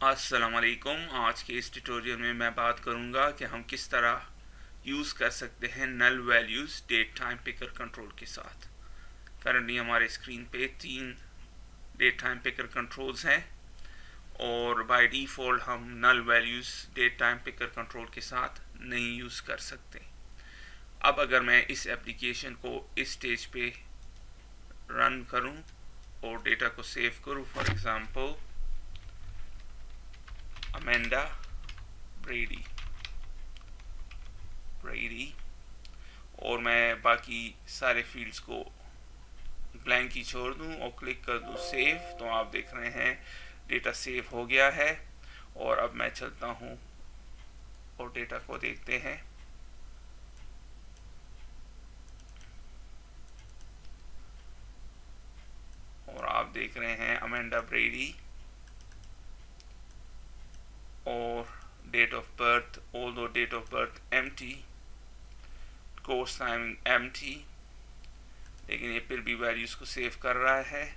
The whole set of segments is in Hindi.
अस्सलाम वालेकुम। आज के इस ट्यूटोरियल में मैं बात करूंगा कि हम किस तरह यूज़ कर सकते हैं null values date time picker control के साथ। करंटली हमारे स्क्रीन पे 3 डेट टाइम पिकर कंट्रोल्स हैं और बाय डिफ़ॉल्ट हम null values date time picker control के साथ नहीं यूज़ कर सकते। अब अगर मैं इस एप्लीकेशन को इस स्टेज पे रन करूं और डेटा को सेव करूं, फॉर एग्ज़ाम्पल अमेंडा ब्रेडी और मैं बाकी सारे फील्ड्स को ब्लैंक ही छोड़ दूं और क्लिक कर दूं सेव, तो आप देख रहे हैं डेटा सेव हो गया है। और अब मैं चलता हूं और डेटा को देखते हैं। और आप देख रहे हैं अमेंडा ब्रेडी और date of birth, although date of birth empty, course timing empty, लेकिन ये फिर भी वैल्यूज़ को सेव कर रहा है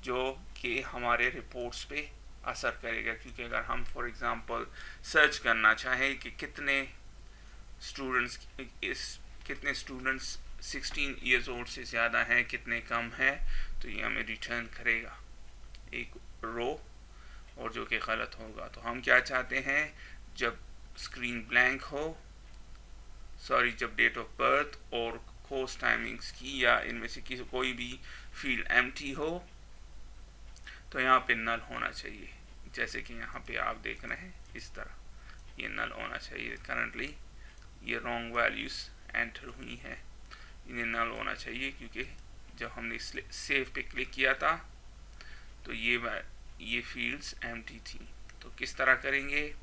जो कि हमारे रिपोर्ट्स पे असर करेगा। क्योंकि अगर हम फॉर एग्ज़ाम्पल सर्च करना चाहें कि कितने स्टूडेंट्स 16 ईयर्स ओल्ड से ज़्यादा हैं, कितने कम हैं, तो ये हमें रिटर्न करेगा एक रो, और जो कि गलत होगा। तो हम क्या चाहते हैं, जब स्क्रीन ब्लैंक हो, जब डेट ऑफ बर्थ और कोर्स टाइमिंग्स की या इनमें से किसी कोई भी फील्ड एम्प्टी हो, तो यहाँ पे नल होना चाहिए। जैसे कि यहाँ पे आप देख रहे हैं इस तरह ये नल होना चाहिए। करंटली ये रॉन्ग वैल्यूज़ एंटर हुई हैं, इन्हें नल होना चाहिए क्योंकि जब हमने सेव पे क्लिक किया था तो ये फील्ड्स एम्प्टी थी। तो किस तरह करेंगे,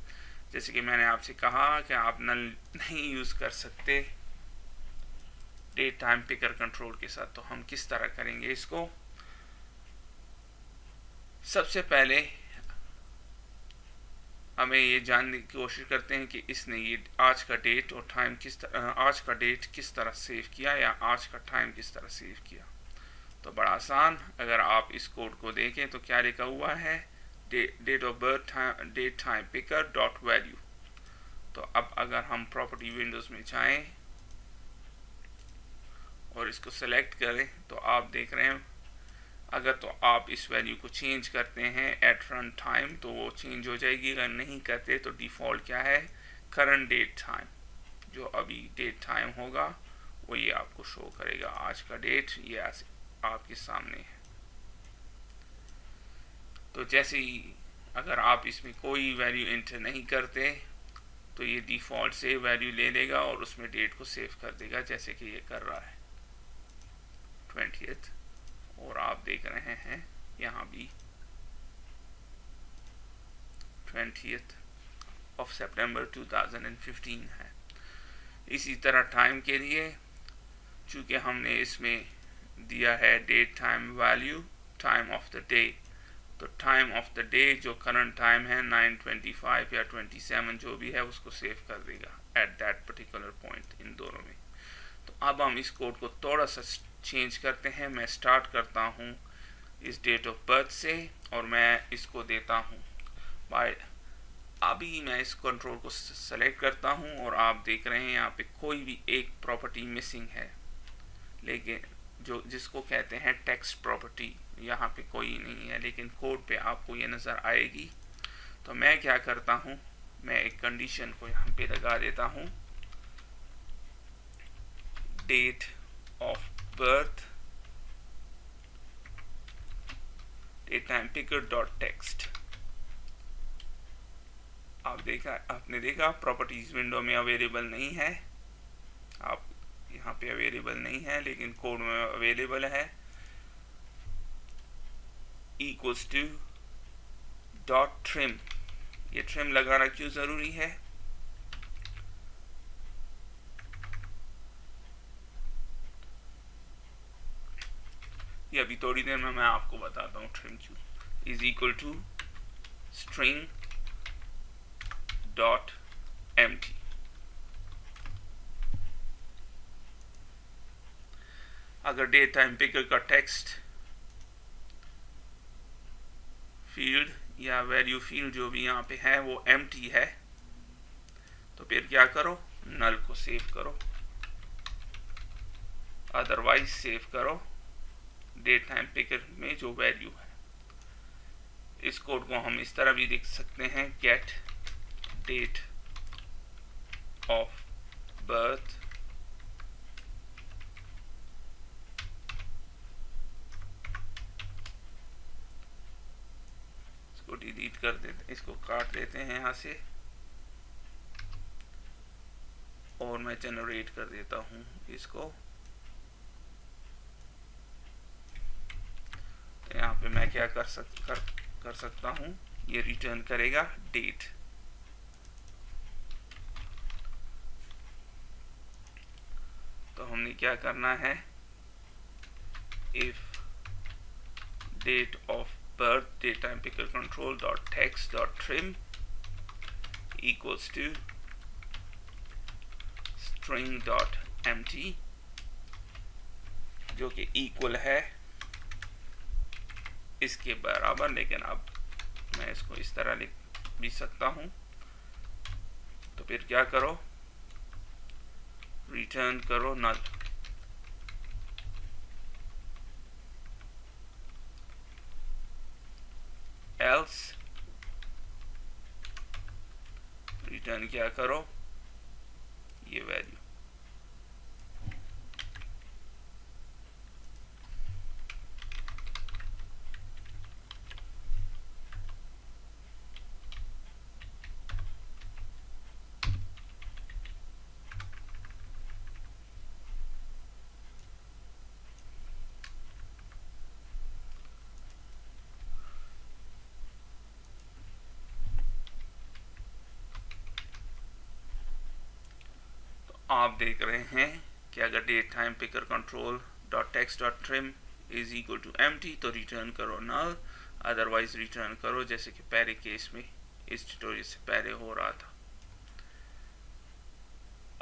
जैसे कि मैंने आपसे कहा कि आप नल नहीं यूज़ कर सकते डेट टाइम पिकर कंट्रोल के साथ। तो हम किस तरह करेंगे इसको, सबसे पहले हमें ये जानने की कोशिश करते हैं कि इसने ये आज का डेट और टाइम आज का डेट किस तरह सेव किया या आज का टाइम किस तरह सेव किया। तो बड़ा आसान, अगर आप इस कोड को देखें तो क्या लिखा हुआ है, date of birth date time picker dot value. तो अब अगर हम प्रॉपर्टी विंडोज़ में जाएं और इसको सेलेक्ट करें तो आप देख रहे हैं, अगर तो आप इस वैल्यू को चेंज करते हैं एट रन टाइम तो वो चेंज हो जाएगी, अगर नहीं करते तो डिफ़ॉल्ट क्या है, करंट डेट टाइम, जो अभी डेट टाइम होगा वो ये आपको शो करेगा। आज का डेट ये आपके सामने है। तो जैसे ही अगर आप इसमें कोई वैल्यू एंटर नहीं करते तो ये डिफ़ॉल्ट से वैल्यू ले लेगा और उसमें डेट को सेव कर देगा, जैसे कि ये कर रहा है 20th। और आप देख रहे हैं यहाँ भी 20th of September 2015 है। इसी तरह टाइम के लिए, चूँकि हमने इसमें दिया है date time value time of the day, तो टाइम ऑफ द डे जो करंट टाइम है 9:25 या 27 जो भी है उसको सेव कर देगा at that particular point in दोनों में। तो अब हम इस कोड को थोड़ा सा चेंज करते हैं। मैं स्टार्ट करता हूँ इस डेट ऑफ बर्थ से और मैं इसको देता हूँ बाय, अभी मैं इस कंट्रोल को सेलेक्ट करता हूँ और आप देख रहे हैं यहाँ पे कोई भी एक प्रॉपर्टी मिसिंग है, लेकिन जो जिसको कहते हैं टेक्स्ट प्रॉपर्टी, यहाँ पे कोई नहीं है, लेकिन कोड पे आपको ये नज़र आएगी। तो मैं क्या करता हूँ, मैं एक कंडीशन को यहाँ पे लगा देता हूँ, date of birth date time picker dot text. आपने देखा प्रॉपर्टीज विंडो में अवेलेबल नहीं है, आप यहाँ पे अवेलेबल नहीं है, लेकिन कोड में अवेलेबल है। इक्वल्स टू डॉट ट्रिम, ये ट्रिम लगाना क्यों ज़रूरी है, ये अभी थोड़ी देर में मैं आपको बताता हूँ। ट्रिम क्यों is equal to string dot empty. अगर डेट टाइम पिकर का टेक्स्ट फील्ड या वैल्यू फील्ड जो भी यहाँ पे है वो एम्प्टी है, तो फिर क्या करो, नल को सेव करो, अदरवाइज सेव करो डेट टाइम पिकर में जो वैल्यू है। इस कोड को हम इस तरह भी लिख सकते हैं, गेट डेट ऑफ बर्थ इसको डिलीट कर देते, इसको काट देते हैं यहाँ से और मैं जनरेट कर देता हूँ इसको। तो यहाँ पे मैं क्या कर सकता हूँ, ये रिटर्न करेगा डेट। तो हमने क्या करना है, if date of birth date time picker control dot text dot trim equals to string dot empty, जो कि इक्वल है इसके बराबर, लेकिन अब मैं इसको इस तरह लिख भी सकता हूं। तो फिर क्या करो, रिटर्न करो नल। एल्स रिटर्न क्या करो, ये वैल्यू। आप देख रहे हैं कि अगर date time picker control dot text dot trim is equal to empty तो रिटर्न करो नल, अदरवाइज रिटर्न करो, जैसे कि पहले केस में इस ट्यूटोरियल से पहले हो रहा था।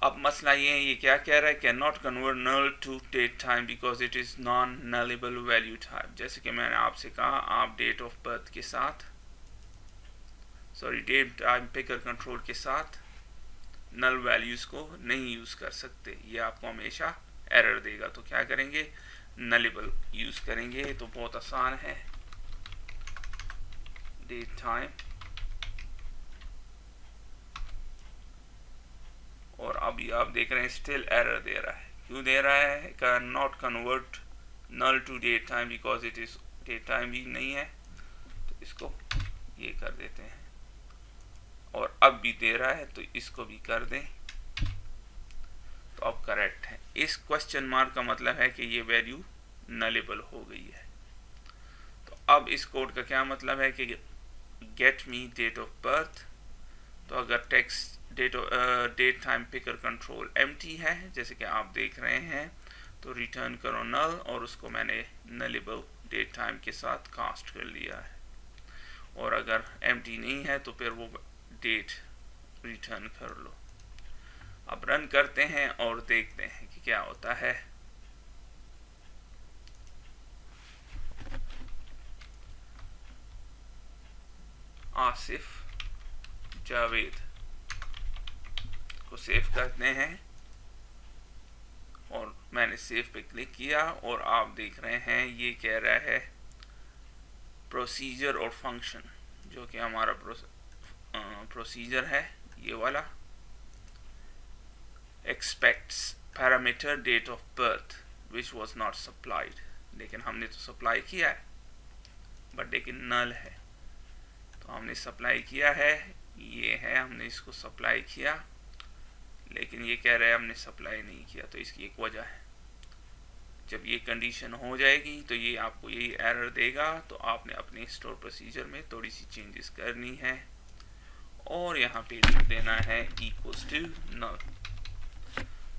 अब मसला ये क्या कह रहा है, can not convert null to date time because it is non nullable value type. जैसे कि मैंने आपसे कहा, आप डेट ऑफ बर्थ के साथ, sorry date time picker control के साथ नल वैल्यूज को नहीं यूज कर सकते, ये आपको हमेशा एरर देगा। तो क्या करेंगे, नलेबल यूज करेंगे। तो बहुत आसान है, डेट टाइम, और अभी आप देख रहे हैं स्टिल एरर दे रहा है। क्यों दे रहा है, can not convert null to date time because it is date time भी नहीं है। तो इसको ये कर देते हैं, और अब भी दे रहा है तो इसको भी कर दें, तो अब करेक्ट है। इस क्वेश्चन मार्क का मतलब है कि ये वैल्यू नलेबल हो गई है। तो अब इस कोड का क्या मतलब है कि get me date of birth, तो अगर text date time picker control empty है जैसे कि आप देख रहे हैं, तो रिटर्न करो नल, और उसको मैंने नलेबल डेट टाइम के साथ कास्ट कर लिया है। और अगर एम्प्टी नहीं है तो फिर वो डेट रिटर्न कर लो। अब रन करते हैं और देखते हैं कि क्या होता है। आसिफ जावेद को सेव करते हैं, और मैंने सेव पे क्लिक किया, और आप देख रहे हैं ये कह रहा है प्रोसीजर और फंक्शन, जो कि हमारा प्रोसीजर है ये वाला, expects parameter date of birth which was not supplied, लेकिन हमने तो सप्लाई किया है, बट लेकिन नल है। तो हमने सप्लाई किया है, ये है, हमने इसको सप्लाई किया, लेकिन ये कह रहा है हमने सप्लाई नहीं किया। तो इसकी एक वजह है, जब ये कंडीशन हो जाएगी तो ये आपको यही एरर देगा। तो आपने अपने स्टोर प्रोसीजर में थोड़ी सी चेंजेस करनी है, और यहाँ पे देना है इक्वल्स टू नल।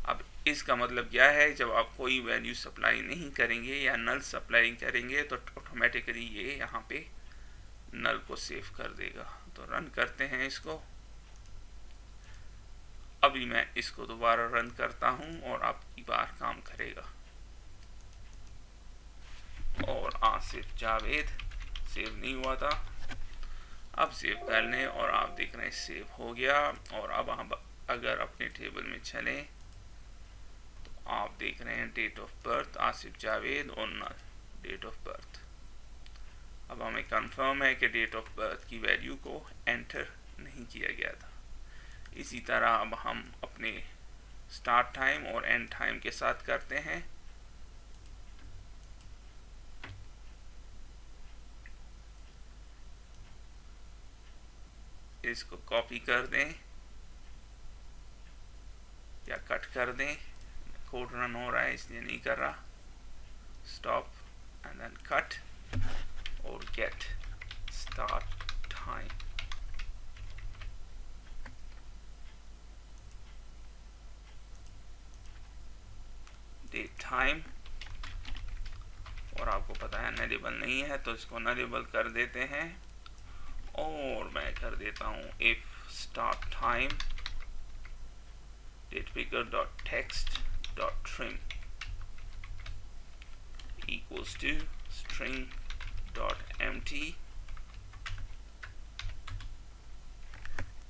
अब इसका मतलब क्या है, जब आप कोई वैल्यू सप्लाई नहीं करेंगे या नल सप्लाई करेंगे तो ऑटोमेटिकली ये यहाँ पे नल को सेव कर देगा। तो रन करते हैं इसको। अभी मैं इसको दोबारा रन करता हूँ और आपकी बार काम करेगा। और आसिफ जावेद सेव नहीं हुआ था, अब सेव कर लें और आप देख रहे हैं सेव हो गया। और अब हम अगर अपने टेबल में चलें तो आप देख रहे हैं date of birth Asif Javed और नल डेट ऑफ बर्थ। अब हमें कंफर्म है कि डेट ऑफ बर्थ की वैल्यू को एंटर नहीं किया गया था। इसी तरह अब हम अपने स्टार्ट टाइम और एंड टाइम के साथ करते हैं। इसको कॉपी कर दें या कट कर दें। कोड रन हो रहा है इसलिए नहीं कर रहा। स्टॉप एंड देन कट और get start time. Date time और आपको पता है नलेबल नहीं है तो इसको नलेबल कर देते हैं। और मैं कर देता हूँ if start time date picker dot text dot trim equals to string dot empty।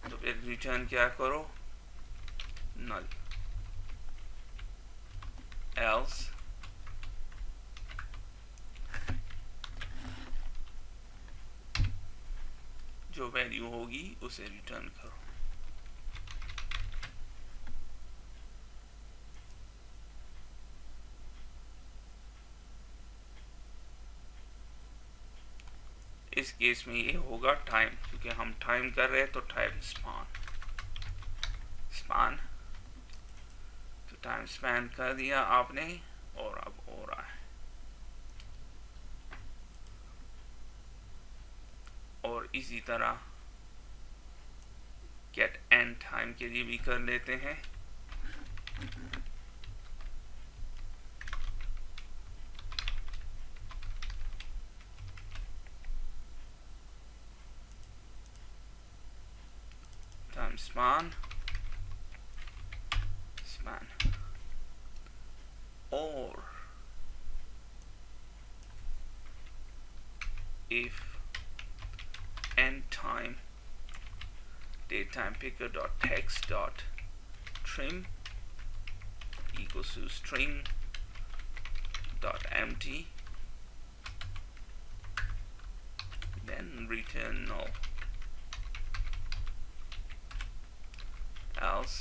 तो फिर रिटर्न क्या करो null else जो वैल्यू होगी उसे रिटर्न करो। इस केस में ये होगा टाइम, क्योंकि हम टाइम कर रहे हैं तो टाइम स्पान तो टाइम स्पैन कर दिया आपने और अब हो रहा है। और इसी तरह गेट एंड टाइम के लिए भी कर लेते हैं। टाइम स्पान और if end time datetime picker dot text dot trim equals to string dot empty, then return null else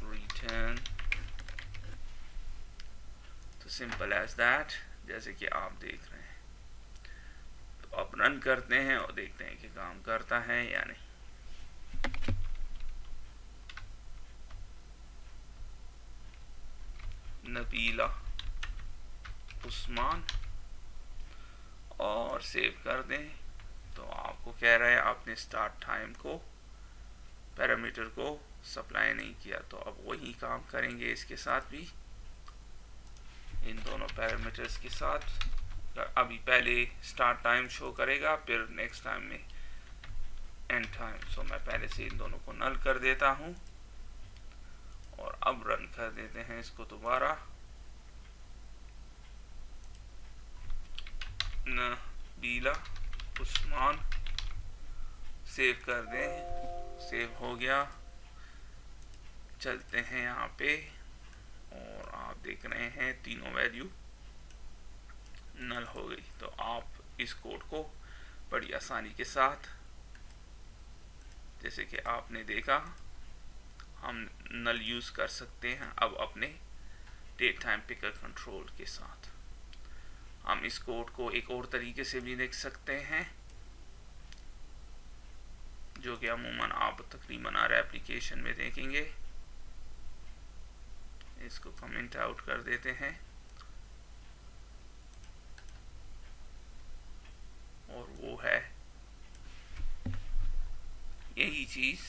return। तो सिंपल एज दैट, जैसे कि आप देख रहे हैं। तो अब रन करते हैं और देखते हैं कि काम करता है या नहीं। नबीला उस्मान और सेव कर दें। तो आपको कह रहा है आपने स्टार्ट टाइम को पैरामीटर को सप्लाई नहीं किया। तो अब वही काम करेंगे इसके साथ भी, इन दोनों पैरामीटर्स के साथ। अभी पहले स्टार्ट टाइम शो करेगा, फिर नेक्स्ट टाइम में एंड टाइम। सो मैं पहले से इन दोनों को नल कर देता हूँ और अब रन कर देते हैं इसको दोबारा। नबीला उस्मान सेव कर दें। सेव हो गया। चलते हैं यहाँ पे और आप देख रहे हैं तीनों वैल्यू नल हो गई। तो आप इस कोड को बड़ी आसानी के साथ, जैसे कि आपने देखा, हम नल यूज कर सकते हैं अब अपने डेट टाइम पिकर कंट्रोल के साथ। हम इस कोड को एक और तरीके से भी देख सकते हैं, जो कि अमूमन आप तकरीबन हर एप्लीकेशन में देखेंगे। इसको कमेंट आउट कर देते हैं और वो है यही चीज।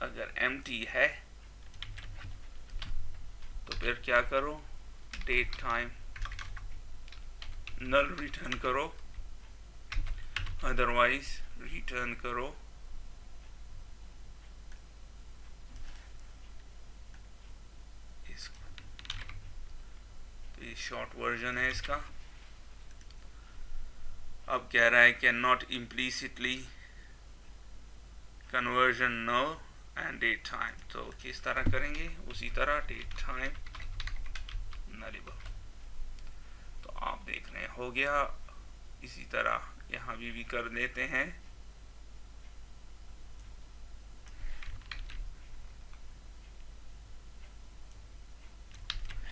अगर एम्प्टी है तो फिर क्या करो, डेट टाइम नल रिटर्न करो, अदरवाइज रिटर्न करो ये शॉर्ट वर्जन है इसका। अब कह रहा है कि not implicitly conversion no and date time, तो किस तरह करेंगे, उसी तरह डेट टाइम नलेबल। तो आप देख रहे हैं हो गया। इसी तरह यहाँ भी कर देते हैं।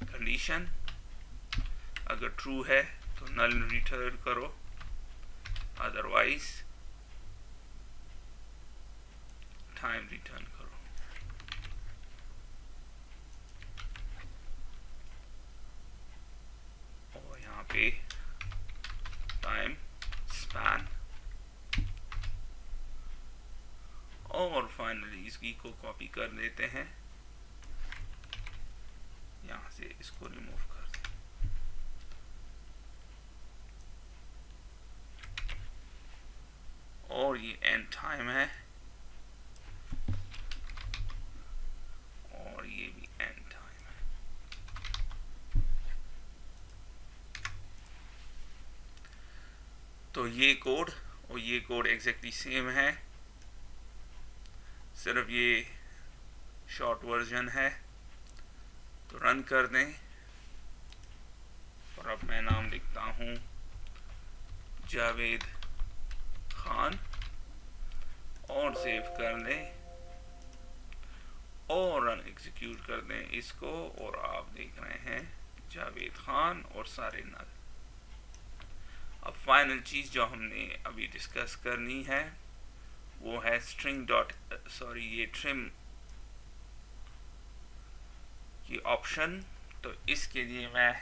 कंडीशन अगर ट्रू है तो नल रिटर्न करो, अदरवाइज टाइम रिटर्न करो। और यहाँ पे टाइम स्पैन, और फाइनली इसकी को कॉपी कर देते हैं, यहाँ से इसको रिमूव कर दें। और ये एंड टाइम है, और ये भी एंड टाइम है। तो ये कोड और ये कोड एग्जैक्टली सेम है, सिर्फ ये शॉर्ट वर्जन है। तो रन कर दें, और अब मैं नाम लिखता हूँ जावेद खान, और सेव कर दें और रन एग्जीक्यूट कर दें इसको, और आप देख रहे हैं जावेद खान और सारे नल। अब फाइनल चीज जो हमने अभी डिस्कस करनी है वो है स्ट्रिंग डॉट ये ट्रिम की ऑप्शन। तो इसके लिए मैं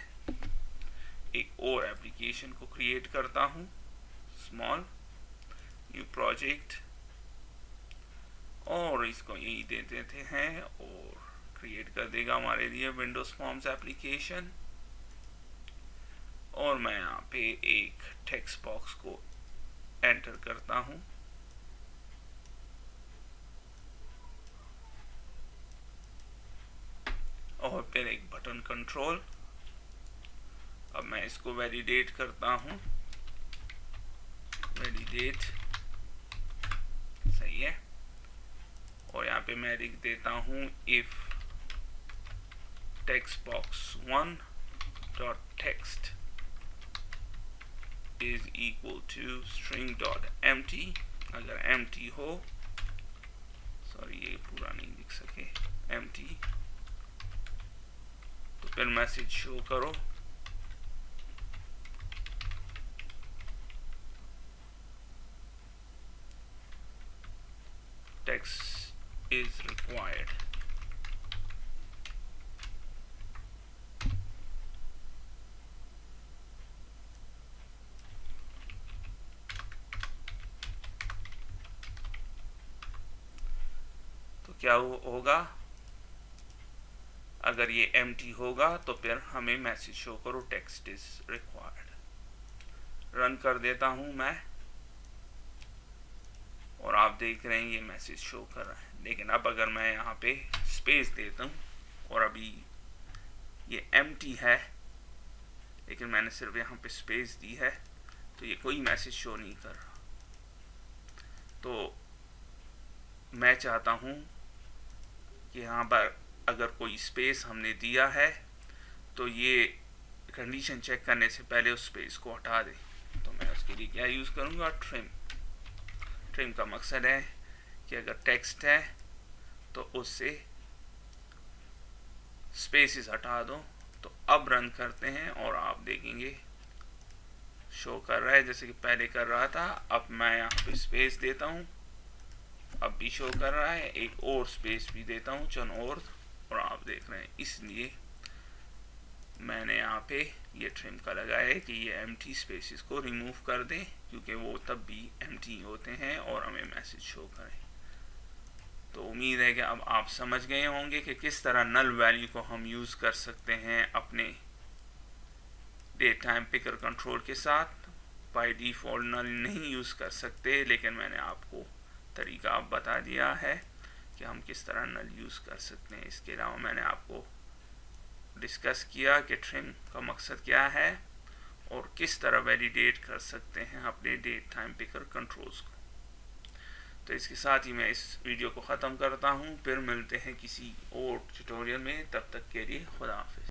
एक और एप्लीकेशन को क्रिएट करता हूँ, स्मॉल न्यू प्रोजेक्ट, और इसको यही दे देते हैं और क्रिएट कर देगा हमारे लिए विंडोज फॉर्म्स एप्लीकेशन। और मैं यहाँ पे एक टेक्स्ट बॉक्स को एंटर करता हूँ, और फिर एक बटन कंट्रोल। अब मैं इसको वैलिडेट करता हूँ, वैलिडेट सही है। और यहाँ पे मैं लिख देता हूँ if text box 1 dot text is equal to string dot empty. अगर एम्प्टी हो, सॉरी ये पूरा नहीं लिख सके, एम्प्टी, तो फिर मैसेज शो करो text is required। तो क्या होगा, अगर ये एम्प्टी होगा तो फिर हमें मैसेज शो करो टेक्स्ट इज रिक्वायर्ड। रन कर देता हूं मैं, और आप देख रहे हैं ये मैसेज शो कर रहा है। लेकिन अब अगर मैं यहाँ पे स्पेस देता हूँ, और अभी ये एम्प्टी है लेकिन मैंने सिर्फ यहाँ पे स्पेस दी है, तो ये कोई मैसेज शो नहीं कर रहा। तो मैं चाहता हूँ कि यहाँ पर अगर कोई स्पेस हमने दिया है तो ये कंडीशन चेक करने से पहले उस स्पेस को हटा दे। तो मैं उसके लिए क्या यूज़ करूँगा, ट्रिम। ट्रिम का मकसद है कि अगर टेक्स्ट है तो उससे स्पेसेस हटा दो। तो अब रन करते हैं और आप देखेंगे शो कर रहा है जैसे कि पहले कर रहा था। अब मैं यहाँ पे स्पेस देता हूँ, अब भी शो कर रहा है। एक और स्पेस भी देता हूँ, चन और आप देख रहे हैं। इसलिए मैंने यहाँ पे ये ट्रिम का लगाया है कि ये एम्प्टी स्पेसेस को रिमूव कर दें, क्योंकि वो तब भी एम्प्टी होते हैं और हमें मैसेज शो करें। तो उम्मीद है कि अब आप समझ गए होंगे कि किस तरह नल वैल्यू को हम यूज़ कर सकते हैं अपने डेट टाइम पिकर कंट्रोल के साथ। बाय डिफ़ॉल्ट नल नहीं यूज़ कर सकते, लेकिन मैंने आपको तरीका अब बता दिया है कि हम किस तरह नल यूज़ कर सकते हैं। इसके अलावा मैंने आपको डिस्कस किया कि ट्रिम का मकसद क्या है और किस तरह वैलिडेट कर सकते हैं अपने डेट टाइम पिकर कंट्रोल्स को। तो इसके साथ ही मैं इस वीडियो को ख़त्म करता हूँ, फिर मिलते हैं किसी और ट्यूटोरियल में, तब तक के लिए खुदा हाफिज़।